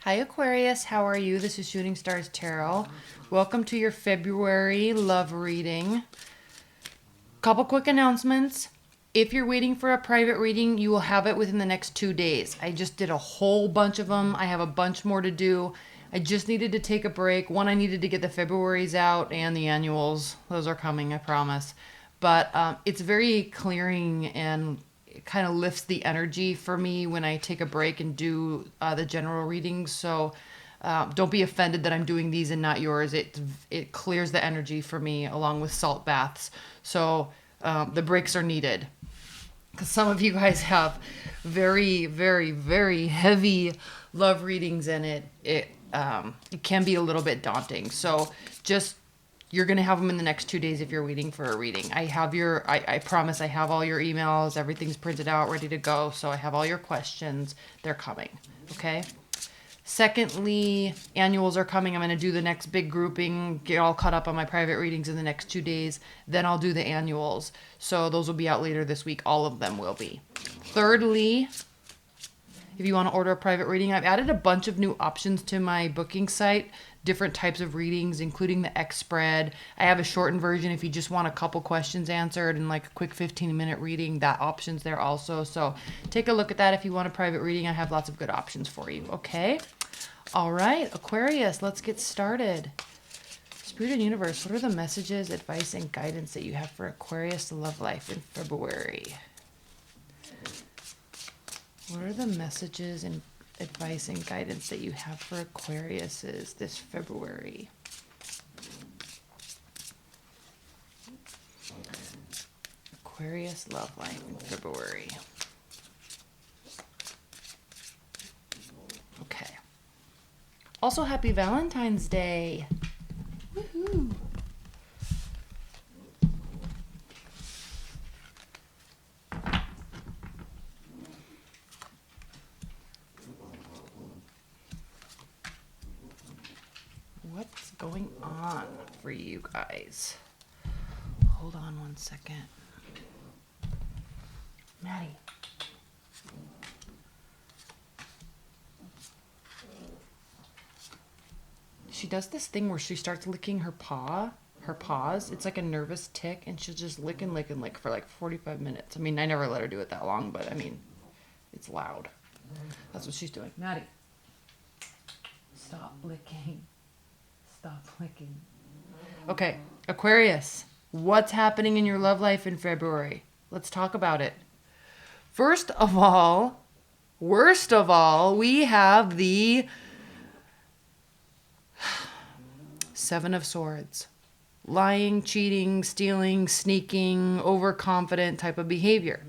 Hi Aquarius, how are you? This is Shooting Stars Tarot. Welcome to your February love reading. Couple quick announcements. If you're waiting for a private reading, you will have it within the next 2 days. I just did a whole bunch of them. I have a bunch more to do. I just needed to take a break. One, I needed to get the Februaries out and the annuals. Those are coming, I promise. But it's very clearing and it kind of lifts the energy for me when I take a break and do the general readings. So don't be offended that I'm doing these and not yours. It clears the energy for me along with salt baths. So the breaks are needed because some of you guys have very, very, very heavy love readings and it can be a little bit daunting. So just you're going to have them in the next 2 days if you're waiting for a reading. I promise I have all your emails. Everything's printed out, ready to go. So I have all your questions. They're coming. Okay. Secondly, annuals are coming. I'm going to do the next big grouping, get all caught up on my private readings in the next 2 days. Then I'll do the annuals. So those will be out later this week. All of them will be. Thirdly, if you want to order a private reading, I've added a bunch of new options to my booking site, different types of readings, including the X spread. I have a shortened version if you just want a couple questions answered and like a quick 15-minute reading. That option's there also. So take a look at that if you want a private reading. I have lots of good options for you. Okay. All right, Aquarius, let's get started. Spirit and Universe, what are the messages, advice, and guidance that you have for Aquarius love life in February? What are the messages and advice and guidance that you have for Aquariuses this February? Aquarius love life in February. Okay. Also, happy Valentine's Day. Woohoo. What's going on for you guys? Hold on one second. Maddie. She does this thing where she starts licking her paws. It's like a nervous tick, and she'll just lick and lick and lick for like 45 minutes. I mean, I never let her do it that long, but I mean, it's loud. That's what she's doing. Maddie. Stop licking. Stop licking. Okay, Aquarius, what's happening in your love life in February? Let's talk about it. First of all, worst of all, we have the Seven of Swords. Lying, cheating, stealing, sneaking, overconfident type of behavior.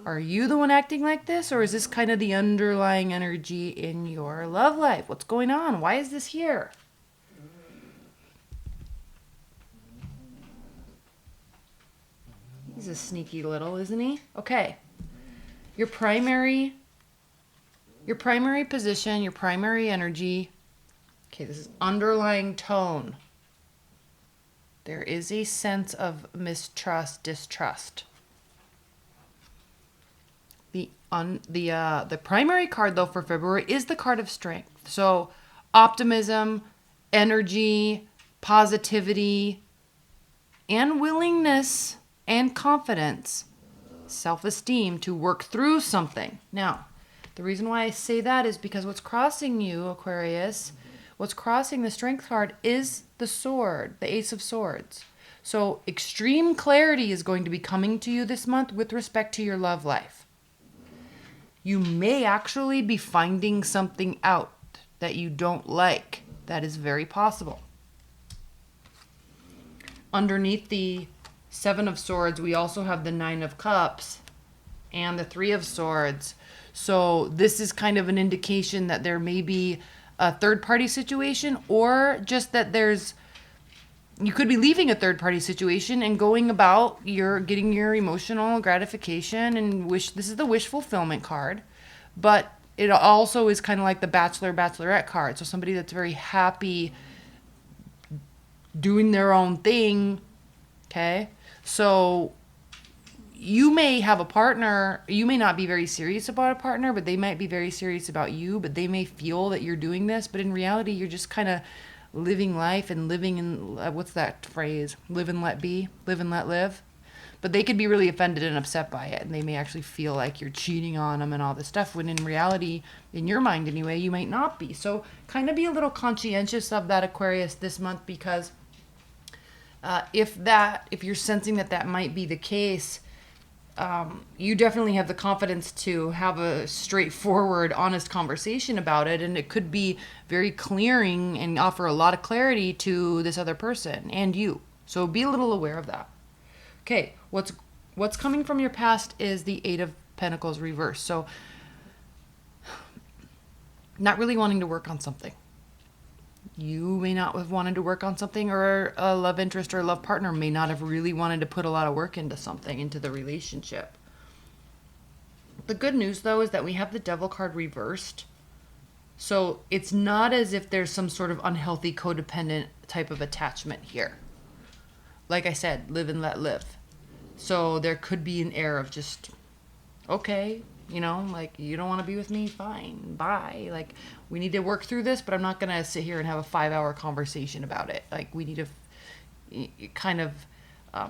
Are you the one acting like this, or is this kind of the underlying energy in your love life? What's going on? Why is this here? He's a sneaky little, isn't he? Okay. Your primary position, your primary energy. Okay, this is underlying tone. There is a sense of mistrust, distrust. The primary card though for February is the card of strength. So optimism, energy, positivity, and willingness and confidence, self-esteem to work through something. Now, the reason why I say that is because what's crossing you, Aquarius, what's crossing the strength card is the sword, the Ace of Swords. So extreme clarity is going to be coming to you this month with respect to your love life. You may actually be finding something out that you don't like. That is very possible. Underneath the Seven of Swords, we also have the Nine of Cups and the Three of Swords. So this is kind of an indication that there may be a third-party situation, or just that you could be leaving a third-party situation and going about getting your emotional gratification and this is the wish fulfillment card, but it also is kind of like the bachelorette card. So somebody that's very happy doing their own thing. Okay. So you may have a partner, you may not be very serious about a partner, but they might be very serious about you, but they may feel that you're doing this, but in reality, you're just kind of living life and living in, what's that phrase? Live and let be, live and let live. But they could be really offended and upset by it, and they may actually feel like you're cheating on them and all this stuff, when in reality, in your mind anyway, you might not be. So kind of be a little conscientious of that, Aquarius, this month, because if you're sensing that might be the case, you definitely have the confidence to have a straightforward, honest conversation about it, and it could be very clearing and offer a lot of clarity to this other person and you. So be a little aware of that. Okay, what's coming from your past is the Eight of Pentacles reverse. So not really wanting to work on something. You may not have wanted to work on something, or a love interest or a love partner may not have really wanted to put a lot of work into something, into the relationship. The good news, though, is that we have the Devil card reversed. So it's not as if there's some sort of unhealthy, codependent type of attachment here. Like I said, live and let live. So there could be an air of just, okay, you know, like, you don't want to be with me? Fine, bye. Like, we need to work through this, but I'm not going to sit here and have a 5-hour conversation about it. Like, we need to kind of,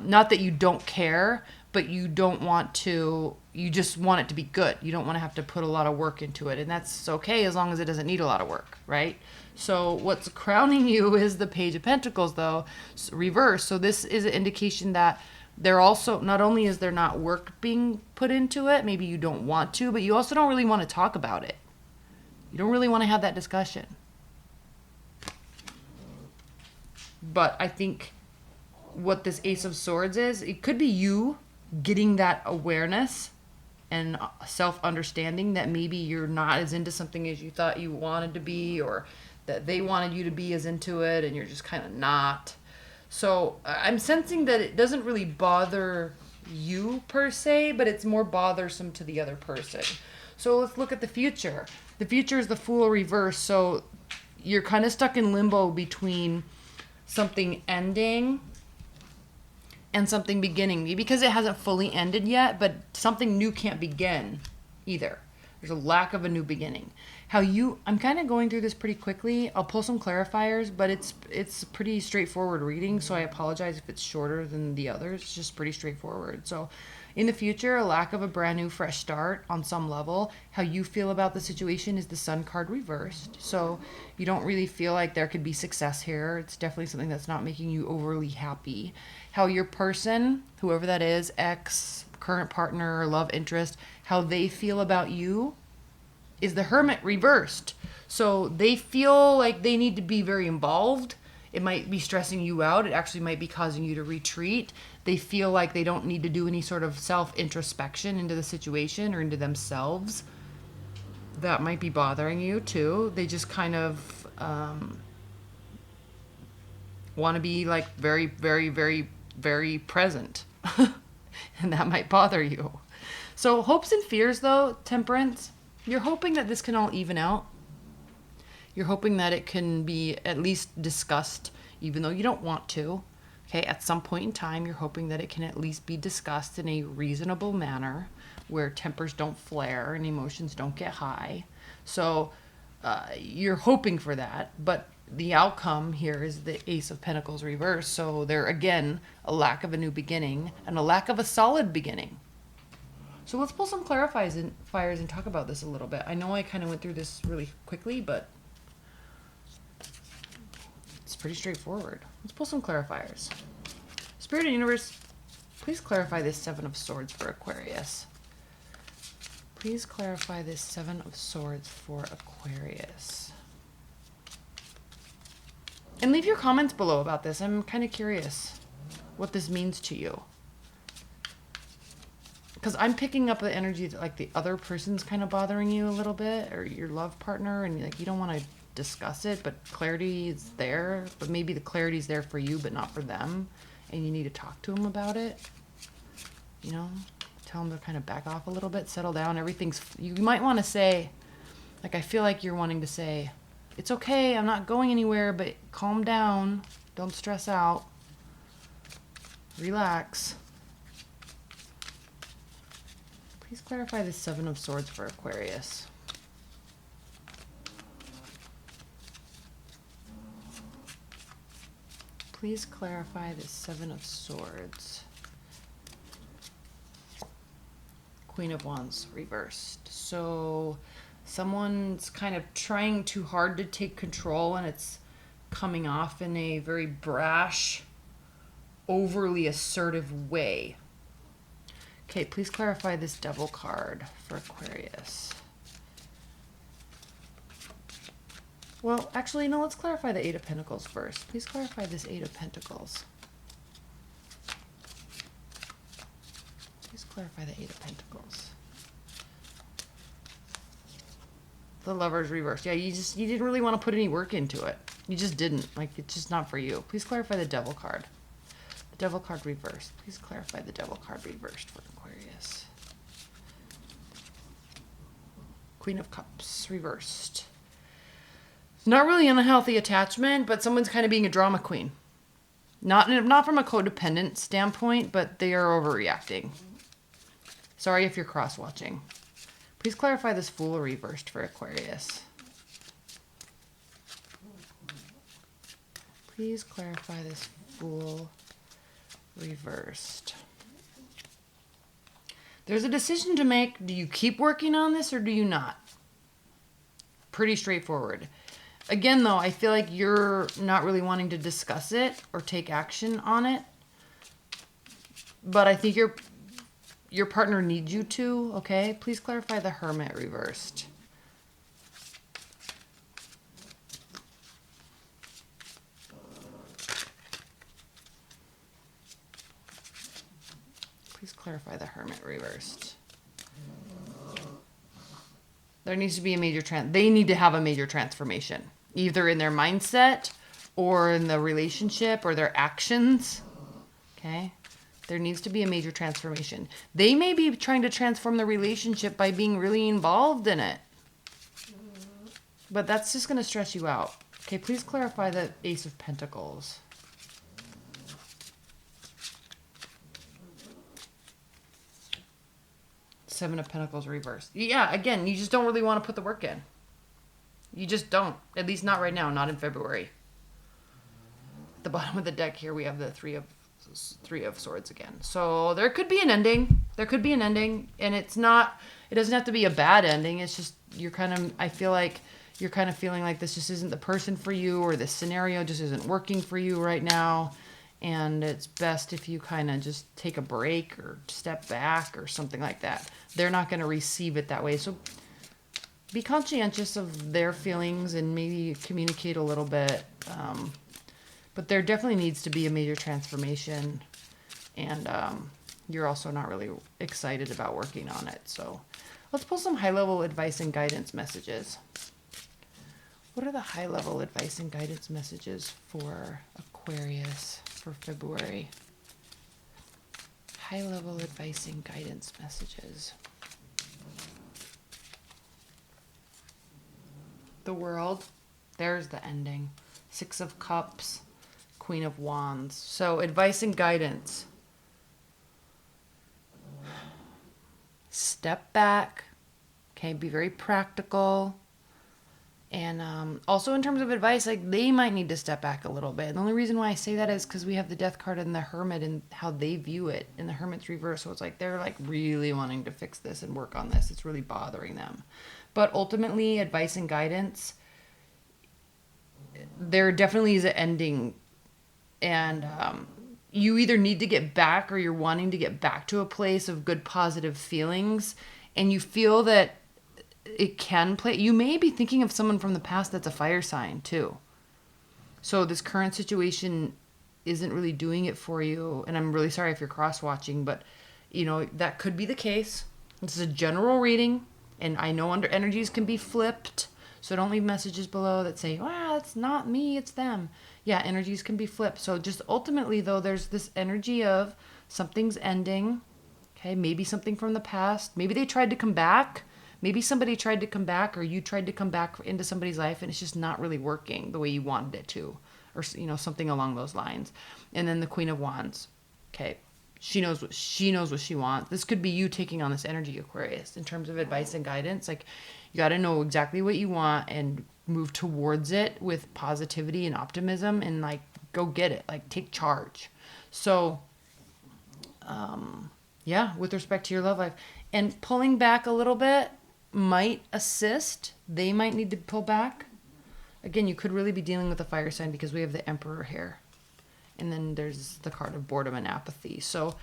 not that you don't care, but you don't want to, you just want it to be good. You don't want to have to put a lot of work into it. And that's okay as long as it doesn't need a lot of work, right? So what's crowning you is the Page of Pentacles, though, reverse. So this is an indication that they're also, not only is there not work being put into it, maybe you don't want to, but you also don't really want to talk about it. You don't really want to have that discussion. But I think what this Ace of Swords is, it could be you getting that awareness and self-understanding that maybe you're not as into something as you thought you wanted to be, or that they wanted you to be as into it, and you're just kind of not. So I'm sensing that it doesn't really bother you per se, but it's more bothersome to the other person. So let's look at the future. The future is the Fool reverse. So you're kind of stuck in limbo between something ending and something beginning. Maybe because it hasn't fully ended yet, but something new can't begin either. There's a lack of a new beginning. I'm kind of going through this pretty quickly. I'll pull some clarifiers, but it's pretty straightforward reading, so I apologize if it's shorter than the others. It's just pretty straightforward. So in the future, a lack of a brand new fresh start on some level. How you feel about the situation is the Sun card reversed. So you don't really feel like there could be success here. It's definitely something that's not making you overly happy. How your person, whoever that is, ex, current partner, or love interest, how they feel about you is the Hermit reversed. So they feel like they need to be very involved. It might be stressing you out. It actually might be causing you to retreat. They feel like they don't need to do any sort of self-introspection into the situation or into themselves. That might be bothering you too. They just kind of want to be like very, very, very, very present. And that might bother you. So hopes and fears, though, Temperance, you're hoping that this can all even out. You're hoping that it can be at least discussed, even though you don't want to. Okay, at some point in time, you're hoping that it can at least be discussed in a reasonable manner where tempers don't flare and emotions don't get high. So you're hoping for that, but the outcome here is the Ace of Pentacles reverse. So there, again, a lack of a new beginning and a lack of a solid beginning. So let's pull some clarifiers and talk about this a little bit. I know I kind of went through this really quickly, but it's pretty straightforward. Let's pull some clarifiers. Spirit and Universe, please clarify this Seven of Swords for Aquarius. Please clarify this Seven of Swords for Aquarius. And leave your comments below about this. I'm kind of curious what this means to you. Because I'm picking up the energy that like the other person's kind of bothering you a little bit, or your love partner, and like you don't want to discuss it, but clarity is there. But maybe the clarity is there for you, but not for them, and you need to talk to them about it. You know, tell them to kind of back off a little bit, settle down. You might want to say, like I feel like you're wanting to say, it's okay, I'm not going anywhere, but calm down, don't stress out, relax. Please clarify the Seven of Swords for Aquarius. Please clarify the Seven of Swords. Queen of Wands reversed. So someone's kind of trying too hard to take control, and it's coming off in a very brash, overly assertive way. Okay, please clarify this Devil card for Aquarius. Well, actually, no, let's clarify the Eight of Pentacles first. Please clarify this Eight of Pentacles. Please clarify the Eight of Pentacles. The Lover's reversed. Yeah, you didn't really want to put any work into it. You just didn't. Like, it's just not for you. Please clarify the Devil card. The Devil card reversed. Please clarify the Devil card reversed for Aquarius. Queen of Cups reversed. Not really an unhealthy attachment, but someone's kind of being a drama queen. Not from a codependent standpoint, but they are overreacting. Sorry if you're cross-watching. Please clarify this Fool reversed for Aquarius. Please clarify this Fool reversed. There's a decision to make. Do you keep working on this or do you not? Pretty straightforward. Again, though, I feel like you're not really wanting to discuss it or take action on it. But I think your partner needs you to, okay? Please clarify the Hermit reversed. Please clarify the Hermit reversed. There needs to be a major they need to have a major transformation, either in their mindset or in the relationship or their actions. Okay? There needs to be a major transformation. They may be trying to transform the relationship by being really involved in it. But that's just going to stress you out. Okay, please clarify the Ace of Pentacles. Seven of Pentacles reversed. Yeah, again, you just don't really want to put the work in. You just don't. At least not right now, not in February. At the bottom of the deck here, we have the Three of Swords again. So there could be an ending. There could be an ending. And it doesn't have to be a bad ending. It's just, I feel like you're kind of feeling like this just isn't the person for you, or this scenario just isn't working for you right now. And it's best if you kind of just take a break or step back or something like that. They're not going to receive it that way. So be conscientious of their feelings and maybe communicate a little bit. But there definitely needs to be a major transformation. And you're also not really excited about working on it. So let's pull some high-level advice and guidance messages. What are the high-level advice and guidance messages for Aquarius for February? High-level advice and guidance messages. The World. There's the ending. Six of Cups. Queen of Wands. So advice and guidance. Step back. Okay, be very practical. And also in terms of advice, like, they might need to step back a little bit. And the only reason why I say that is because we have the Death card and the Hermit and how they view it. And the Hermit's reverse. So it's like they're like really wanting to fix this and work on this. It's really bothering them. But ultimately, advice and guidance, there definitely is an ending. And you either need to get back, or you're wanting to get back to a place of good, positive feelings. And you feel that it can play. You may be thinking of someone from the past that's a fire sign too. So this current situation isn't really doing it for you. And I'm really sorry if you're cross-watching, but that could be the case. This is a general reading, and I know under energies can be flipped. So don't leave messages below that say, wow, it's not me, it's them. Yeah, energies can be flipped. So just ultimately, though, there's this energy of something's ending. Okay, maybe something from the past. Maybe they tried to come back. Maybe somebody tried to come back, or you tried to come back into somebody's life, and it's just not really working the way you wanted it to, or something along those lines. And then the Queen of Wands. Okay, She knows what she wants. This could be you taking on this energy, Aquarius, in terms of advice and guidance. Like, you got to know exactly what you want and move towards it with positivity and optimism, and like go get it. Like, take charge. So, yeah, with respect to your love life, and pulling back a little bit might assist. They might need to pull back. Again, you could really be dealing with a fire sign because we have the Emperor here. And then there's the card of boredom and apathy. So,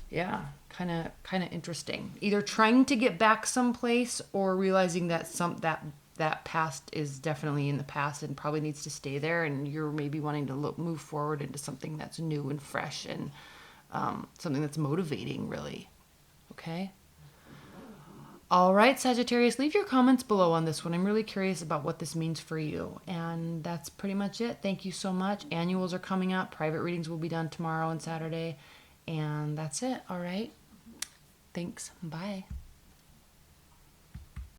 yeah, kind of interesting. Either trying to get back someplace or realizing that that past is definitely in the past and probably needs to stay there, and you're maybe wanting to move forward into something that's new and fresh and something that's motivating, really. Okay? All right, Sagittarius, leave your comments below on this one. I'm really curious about what this means for you. And that's pretty much it. Thank you so much. Annuals are coming up. Private readings will be done tomorrow and Saturday. And that's it. All right. Thanks. Bye.